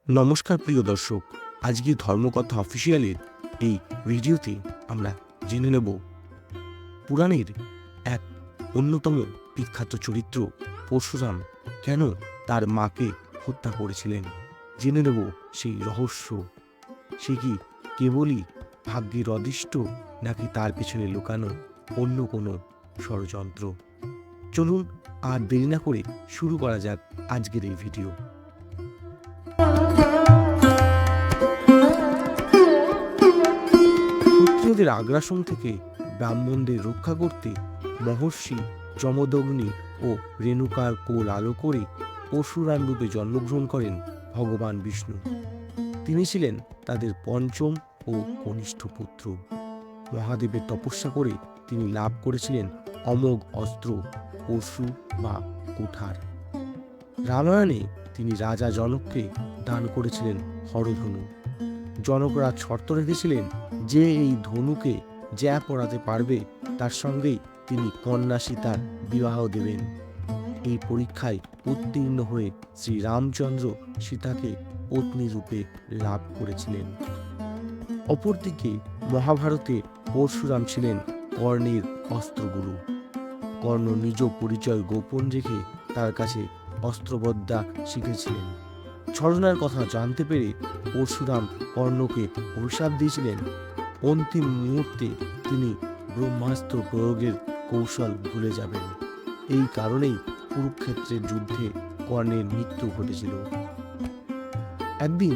নমস্কার প্রিয় দর্শক, আজকে ধর্মকথা অফিসিয়ালের এই ভিডিওতে আমরা জেনে নেব পুরাণের এক অন্যতম বিখ্যাত চরিত্র পরশুরাম কেন তার মাকে হত্যা করেছিলেন। জেনে নেব সেই রহস্য। সে কি কেবলই ভাগ্যের অদৃষ্ট, নাকি তার পেছনে লুকানো অন্য কোনো ষড়যন্ত্র? চলুন আর দেরি না করে শুরু করা যাক আজকের এই ভিডিও। ক্ষত্রিয়দের আগ্রাসন থেকে ব্রাহ্মণদের রক্ষা করতে মহর্ষি যমদগ্নি ও রেণুকার কোল আলো করে পরশুরাম রূপে জন্মগ্রহণ করেন ভগবান বিষ্ণু। তিনি ছিলেন তাদের পঞ্চম ও কনিষ্ঠ পুত্র। মহাদেবের তপস্যা করে তিনি লাভ করেছিলেন অমোঘ অস্ত্র পরশু বা কুঠার। রামায়ণে তিনি রাজা জনককে দান করেছিলেন হরধনু। জনকরাজ শর্ত রেখেছিলেন যে এই ধনুকে যা পড়াতে পারবে তার সঙ্গেই তিনি কন্যা সীতার বিবাহ দেবেন। এই পরীক্ষায় উত্তীর্ণ হয়ে শ্রী রামচন্দ্র সীতাকে পত্নী রূপে লাভ করেছিলেন। অপরদিকে মহাভারতে পরশুরাম ছিলেন কর্ণের অস্ত্রগুরু। কর্ণ নিজ পরিচয় গোপন রেখে তার কাছে অস্ত্রবিদ্যা শিখেছিলেন। ছলনার কথা জানতে পেরে পরশুরাম কর্ণকে অভিশাপ দিয়েছিলেন, অন্তিম মুহূর্তে তিনি ব্রহ্মাস্ত্র প্রয়োগের কৌশল ভুলে যাবেন। এই কারণেই কুরুক্ষেত্রের যুদ্ধে কর্ণের মৃত্যু ঘটেছিল। একদিন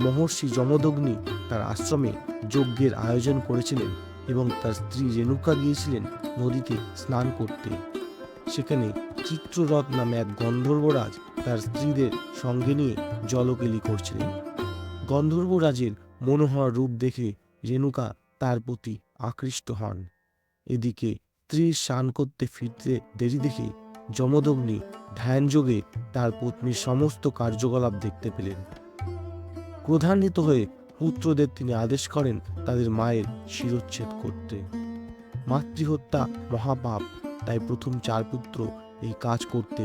মহর্ষি যমদগ্নি তার আশ্রমে যজ্ঞের আয়োজন করেছিলেন এবং তার স্ত্রী রেণুকা গিয়েছিলেন নদীতে স্নান করতে। সেখানে চিত্ররথ নামে এক গন্ধর্বরাজ তার স্ত্রীদের সঙ্গে নিয়ে জলকেলি করছিলেন। গন্ধর্বরাজের মনোহর রূপ দেখে রেণুকা তার প্রতি আকৃষ্ট হন। এদিকে স্ত্রীর স্নান করতে ফিরতে দেরি দেখে যমদগ্নি ধ্যানযোগে তার পত্নীর সমস্ত কার্যকলাপ দেখতে পেলেন। ক্রোধান্বিত হয়ে পুত্রদের তিনি আদেশ করেন তাদের মায়ের শিরচ্ছেদ করতে। মাতৃহত্যা মহাপাপ, তাই প্রথম 4 পুত্র এই কাজ করতে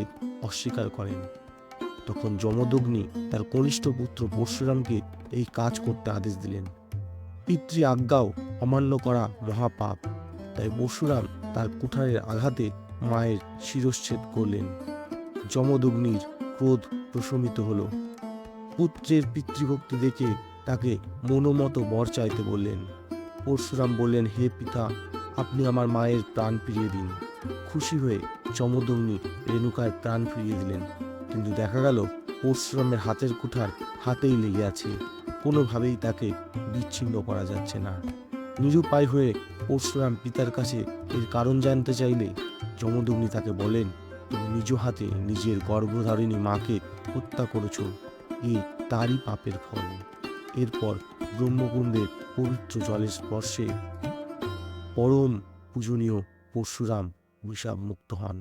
অস্বীকার করেন। তখন যমদগ্নি তার কনিষ্ঠ পুত্র পরশুরামকে এই কাজ করতে আদেশ দিলেন। পিতৃ আজ্ঞাও অমান্য করা মহাপাপ, তাই পরশুরাম তার কুঠারের আঘাতে মায়ের শিরচ্ছেদ করলেন। যমদগ্নির ক্রোধ প্রশমিত হল। পুত্রের পিতৃভক্তি দেখে তাকে মনোমতো বর চাইতে বললেন। পরশুরাম বললেন, হে পিতা, আপনি আমার মায়ের প্রাণ ফিরিয়ে দিন। খুশি হয়ে যমদগ্নি রেণুকার প্রাণ ফিরিয়ে দিলেন। কিন্তু দেখা গেল পরশুরামের হাতের কুঠার হাতেই লেগে আছে, কোনোভাবেই তাকে বিচ্ছিন্ন করা যাচ্ছে না। নিরুপায় হয়ে পরশুরাম পিতার কাছে এর কারণ জানতে চাইলে যমদগ্নি তাকে বলেন, তুমি নিজ হাতে নিজের গর্ভধারিণী মাকে হত্যা করেছ, এ তারই পাপের ফল। এরপর ব্রহ্মকুণ্ডের পবিত্র জলের স্পর্শে পরম পূজনীয় পরশুরাম অভিশাপ মুক্ত হন।